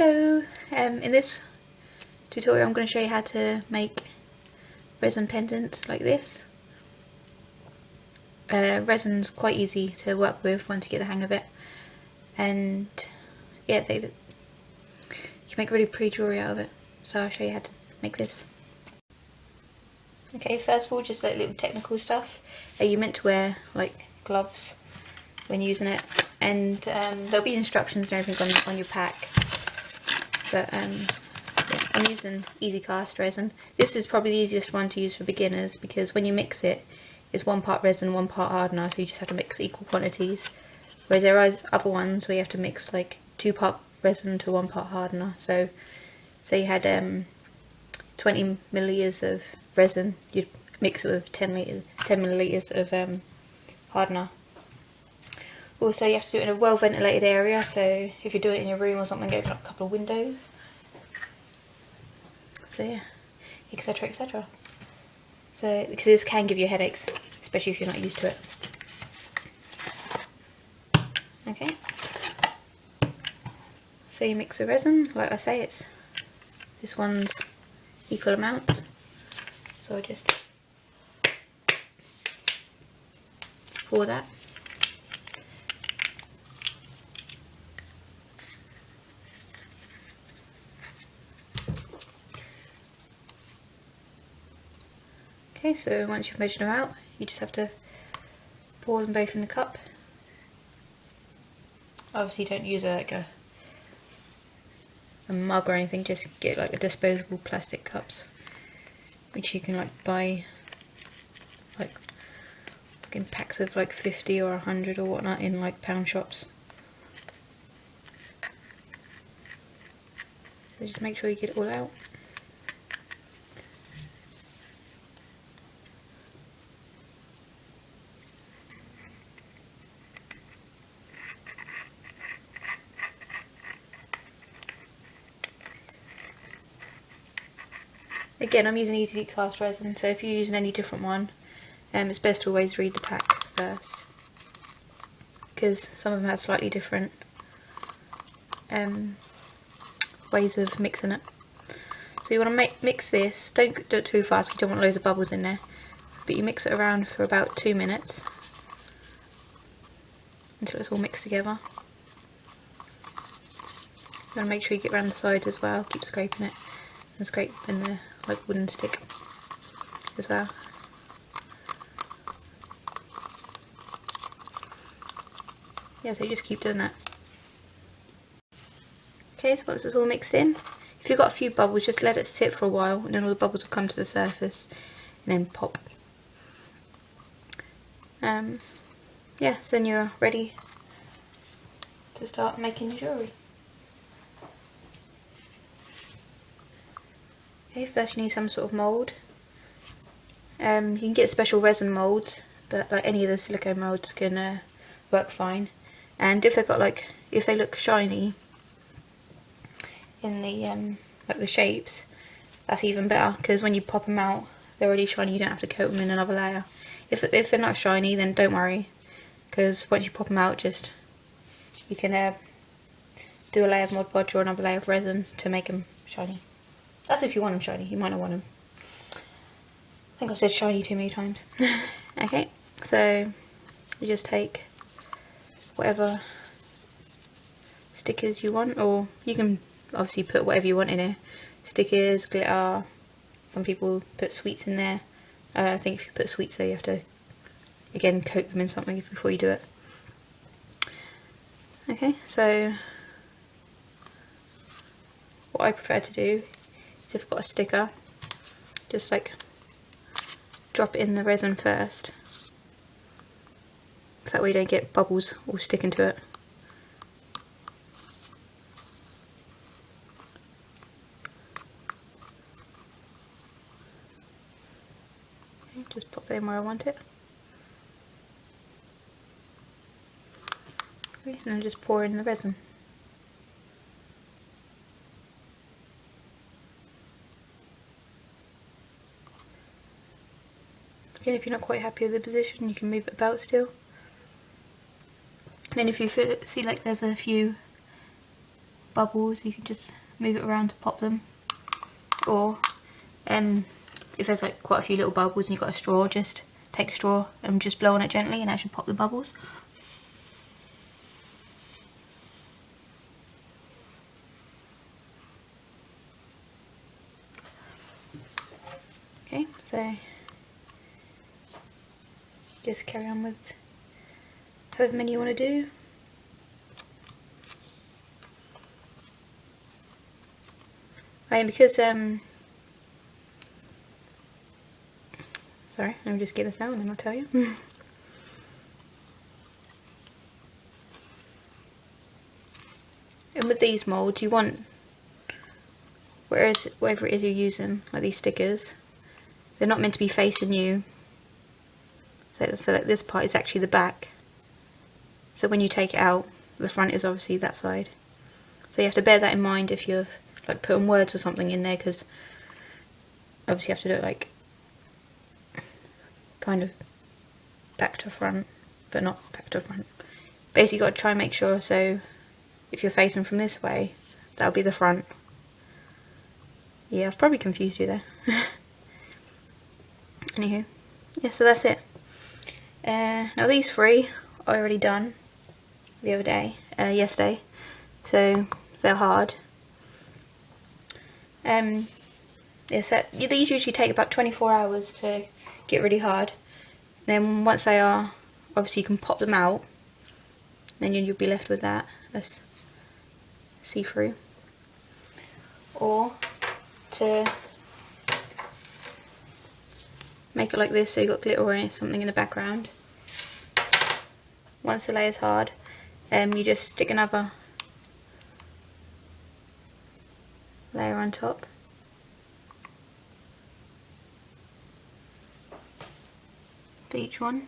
Hello! In this tutorial I'm going to show you how to make resin pendants like this. Resin's quite easy to work with once you get the hang of it, and yeah, you can make really pretty jewellery out of it, so I'll show you how to make this. Okay, first of all, just like little technical stuff. You're meant to wear like gloves when using it, and there'll be instructions and everything on your pack. But yeah, I'm using easy cast resin. This is probably the easiest one to use for beginners because when you mix it, it's 1 part resin, 1 part hardener, so you just have to mix equal quantities. Whereas there are other ones where you have to mix like 2 part resin to 1 part hardener. So say you had 20 milliliters of resin, you'd mix it with 10 milliliters of hardener. Also, you have to do it in a well ventilated area, so if you're doing it in your room or something, open up a couple of windows. So yeah, etc, etc. So, because this can give you headaches, especially if you're not used to it. Okay. So you mix the resin, like I say, this one's equal amounts. So I just pour that. Okay, so once you've measured them out, you just have to pour them both in the cup. Obviously don't use a mug or anything, just get like a disposable plastic cups, which you can like buy like in packs of like 50 or 100 or whatnot in like pound shops. So just make sure you get it all out. Again, I'm using easy cast resin, so if you're using any different one, it's best to always read the pack first, because some of them have slightly different ways of mixing it. So you want to mix this, don't do it too fast because you don't want loads of bubbles in there, but you mix it around for about 2 minutes until it's all mixed together. You want to make sure you get around the sides as well, keep scraping it, and scraping the like wooden stick as well. Yeah, so just keep doing that. Okay, so once it's all mixed in, if you've got a few bubbles, just let it sit for a while and then all the bubbles will come to the surface and then pop. Yeah, so then you're ready to start making your jewellery. Okay, first you need some sort of mould. You can get special resin moulds, but like any of the silicone moulds can work fine. And if they've got like, if they look shiny in the like the shapes, that's even better, because when you pop them out, they're already shiny. You don't have to coat them in another layer. If they're not shiny, then don't worry, because once you pop them out, you can do a layer of Mod Podge or another layer of resin to make them shiny. That's if you want them shiny. You might not want them. I think I've said shiny too many times. Okay, so you just take whatever stickers you want, or you can obviously put whatever you want in here. Stickers, glitter, some people put sweets in there. I think if you put sweets there, you have to again coat them in something before you do it. Okay, so what I prefer to do is, if I've got a sticker, just like drop it in the resin first, so that way you don't get bubbles all sticking to it. Okay, just pop it in where I want it. Okay, and then just pour in the resin. Again, if you're not quite happy with the position, you can move it about still. And then if you see like there's a few bubbles, you can just move it around to pop them. Or if there's like quite a few little bubbles and you've got a straw, just take a straw and just blow on it gently and that should pop the bubbles. Okay, so just carry on with however many you want to do. And because sorry, let me just get this out and then I'll tell you. And with these moulds, you want whatever it is you're using, like these stickers, they're not meant to be facing you. So that this part is actually the back. So when you take it out, the front is obviously that side. So you have to bear that in mind if you're like putting words or something in there, because obviously you have to do it like kind of back to front, but not back to front. Basically, you've got to try and make sure, so if you're facing from this way, that'll be the front. Yeah, I've probably confused you there. Anywho, yeah, so that's it. Now these three I already done the other day, yesterday, so they're hard. Yeah, so these usually take about 24 hours to get really hard. And then once they are, obviously you can pop them out, then you'll be left with that. That's see-through. Or to make it like this, so you've got glitter or something in the background. Once the layer's hard, you just stick another layer on top. For each one.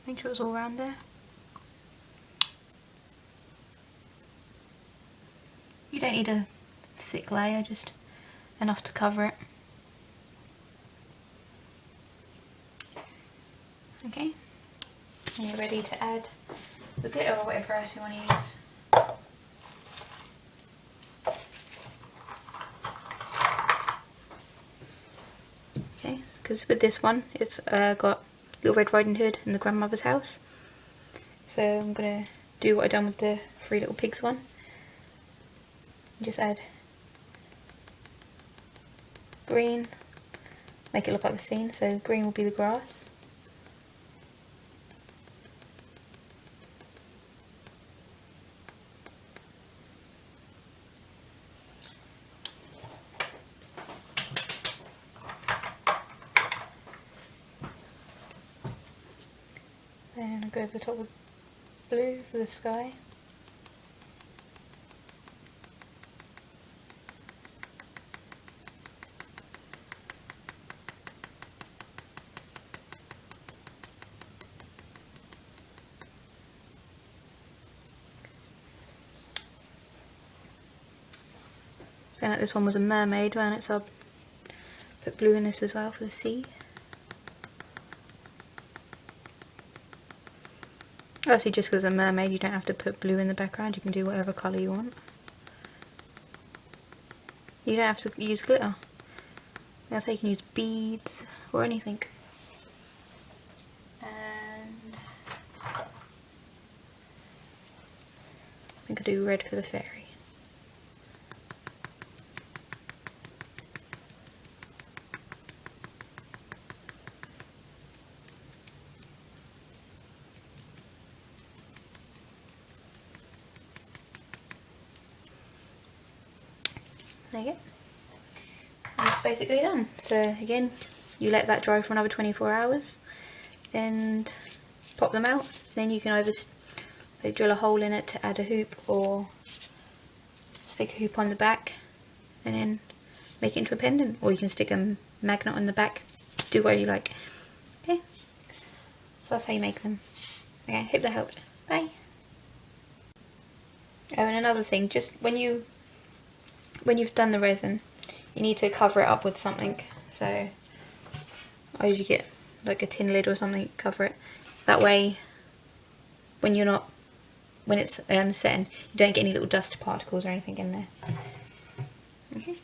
Make sure it's all around there. You don't need a thick layer, just enough to cover it. Okay, and you're ready to add the glitter or whatever else you want to use. Okay, because with this one, it's got Little Red Riding Hood and the grandmother's house. So I'm going to do what I've done with the Three Little Pigs one. Just add green, make it look like the scene, so green will be the grass. Then I'll go over the top with blue for the sky. Saying that this one was a mermaid, wasn't it? So I'll put blue in this as well for the sea. Obviously, just because it's a mermaid, you don't have to put blue in the background. You can do whatever colour you want. You don't have to use glitter. So you can use beads or anything. And I think I'll do red for the fairy. There you go. And it's basically done. So again, you let that dry for another 24 hours and pop them out. Then you can either drill a hole in it to add a hoop or stick a hoop on the back and then make it into a pendant, or you can stick a magnet on the back. Do whatever you like. Okay, so that's how you make them. Okay, hope that helped. Bye. Oh, and another thing, just when you've done the resin, you need to cover it up with something. So I usually get like a tin lid or something, cover it. That way, when it's setting, you don't get any little dust particles or anything in there. Okay.